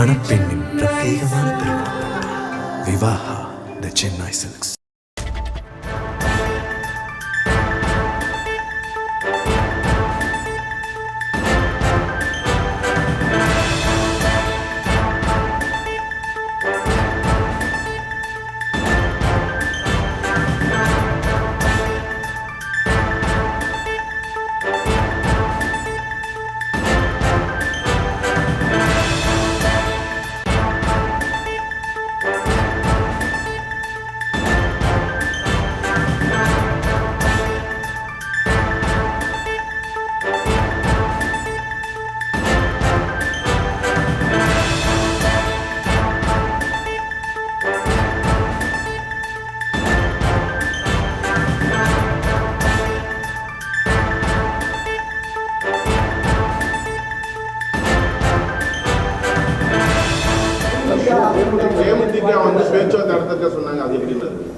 மணப்பெண்ணின் பிரத்யேகமான திருமணம் விவாஹா தி சென்னை சில்க்ஸ்.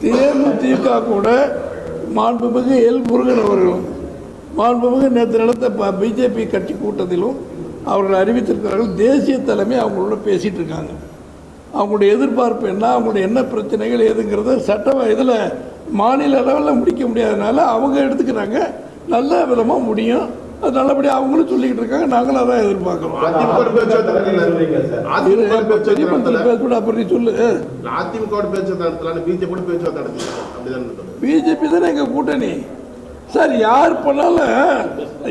தேமுதிக கூட மாண்புமிகு எல் முருகன் அவர்களும் மாண்புமிகு நேற்று நடந்த பிஜேபி கட்சி கூட்டத்திலும் அவர்கள் அறிவித்திருக்கிறார்கள். தேசிய தலைமை அவங்களோட பேசிகிட்டு இருக்காங்க. அவங்களுடைய எதிர்பார்ப்பு என்ன, அவங்களுடைய என்ன பிரச்சனைகள் ஏதுங்கிறத சட்ட இதில் மாநில அளவில் முடிக்க முடியாதனால அவங்க எடுத்துக்கிறாங்க. நல்ல விதமாக முடியும், அது நல்லபடியாக அவங்களும் சொல்லிக்கிட்டு இருக்காங்க. நாங்களும் அதான் எதிர்பார்க்கிறோம். பிஜேபி தானே எங்கள் கூட்டணி சார். யார் பண்ணாலும்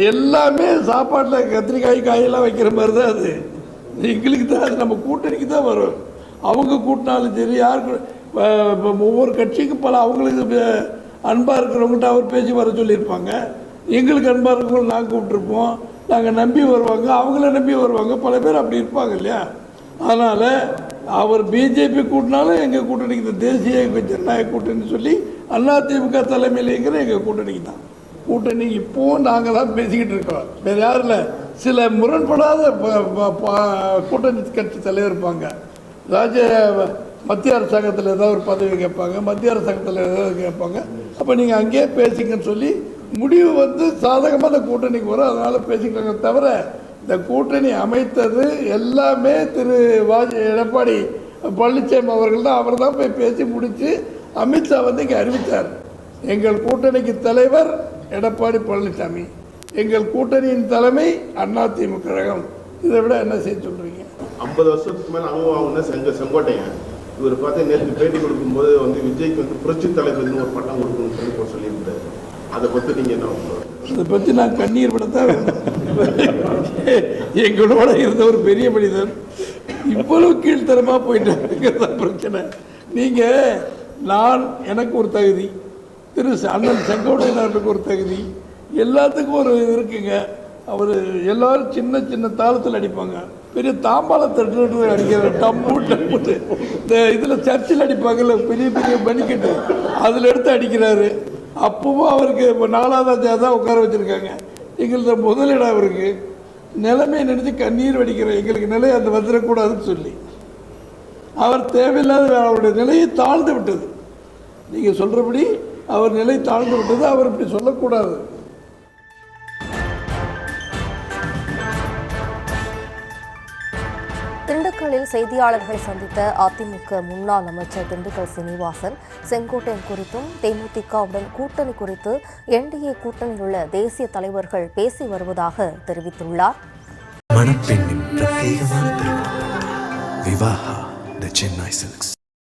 எல்லாமே சாப்பாட்டில் கத்திரிக்காய் காயெல்லாம் வைக்கிற மாதிரி தான் அது. எங்களுக்கு தான் அது நம்ம கூட்டணிக்கு தான் வரும். அவங்க கூட்டினாலும் சரி, யாருக்கு ஒவ்வொரு கட்சிக்கும் பல அவங்களுக்கு அன்பாக இருக்கிறவங்ககிட்ட அவர் பேசி வர சொல்லியிருப்பாங்க. எங்களுக்கு அன்பாக இருக்கிறவங்க நாங்கள் கூப்பிட்ருப்போம். நாங்கள் நம்பி வருவாங்க, அவங்கள நம்பி வருவாங்க. பல பேர் அப்படி இருப்பாங்க இல்லையா? அதனால் அவர் பிஜேபி கூட்டினாலும் எங்கள் கூட்டணிக்கு தான், தேசிய ஜனநாயக கூட்டணி சொல்லி அதிமுக தலைமையிலேங்கிற எங்கள் கூட்டணிக்கு தான் கூட்டணி. இப்போவும் நாங்கள் தான் பேசிக்கிட்டு இருக்கோம். வேறு யாரும் இல்லை. சில முரண்படாத கூட்டணி கட்சி தலைவர் இருப்பாங்க. மத்திய அரசாங்கத்தில் ஏதாவது ஒரு பதவி கேட்பாங்க, மத்திய அரசாங்கத்தில் ஏதாவது கேட்பாங்க. அப்போ நீங்கள் அங்கேயே பேசிங்கன்னு சொல்லி முடிவு சாதகமாக அந்த கூட்டணிக்கு வரும். அதனால் பேசிக்கிறாங்க. தவிர இந்த கூட்டணி அமைத்தது எல்லாமே திரு எடப்பாடி பழனிசாமி அவர்கள் தான். அவர் தான் போய் பேசி முடித்து அமித்ஷா இங்கே அறிவித்தார். எங்கள் கூட்டணிக்கு தலைவர் எடப்பாடி பழனிசாமி, எங்கள் கூட்டணியின் தலைமை அதிமுக கழகம். இதை விட என்ன செய்ய சொல்கிறீங்க? 50 வருஷத்துக்கு மேலே அனுபவம் செங்கோட்டையன் இவர் பார்த்து நேற்று பேட்டி கொடுக்கும்போது விஜய்க்கு புரட்சி தலைவர்னு ஒரு பட்டம் கொடுக்கணும்னு சொல்லியிருந்தார். அதை பற்றி நீங்கள் என்ன சொல்லுவாங்க? அதை பற்றி நான் கண்ணீர் படத்தான். எங்களோட இருந்த ஒரு பெரிய மனிதர் இவ்வளவு கீழ்த்தரமாக போயிட்டு பிரச்சனை. நீங்கள் எனக்கு ஒரு தகுதி, திரு அண்ணன் செங்கோட்டையனாருக்கு ஒரு தகுதி, எல்லாத்துக்கும் ஒரு இது இருக்குங்க. அவர் எல்லோரும் சின்ன சின்ன தாளத்தில் அடிப்பாங்க. பெரிய தாம்பாளத்தட்டு அடிக்கிற டம்பு இந்த இதில் சர்ச்சில் அடிப்பாங்கல்ல, பெரிய பெரிய பனிக்கட்டு, அதில் எடுத்து அடிக்கிறாரு. அப்பவும் அவருக்கு இப்போ 4வது தான் உட்கார வச்சுருக்காங்க. எங்களது முதலிடம் அவருக்கு நிலைமையை நினைச்சு கண்ணீர் வடிக்கிற எங்களுக்கு நிலை அந்த வந்துடக்கூடாதுன்னு சொல்லி அவர் தேவையில்லாத அவருடைய நிலையை தாழ்ந்து விட்டது. நீங்கள் சொல்கிறபடி அவர் நிலை தாழ்ந்து விட்டது. அவர் இப்படி சொல்லக்கூடாது. திண்டுக்கல்லில் செய்தியாளர்களை சந்தித்த அதிமுக முன்னாள் அமைச்சர் திண்டுக்கல் சீனிவாசன் செங்கோட்டையன் குறித்தும் தேமுதிகவுடன் கூட்டணி குறித்து என்டிஏ கூட்டணியில் உள்ள தேசிய தலைவர்கள் பேசி வருவதாக தெரிவித்துள்ளார். மணப்பெண்ணின் பிரத்யேகமான திருமணம் விவாஹா தி சென்னை சில்க்ஸ்.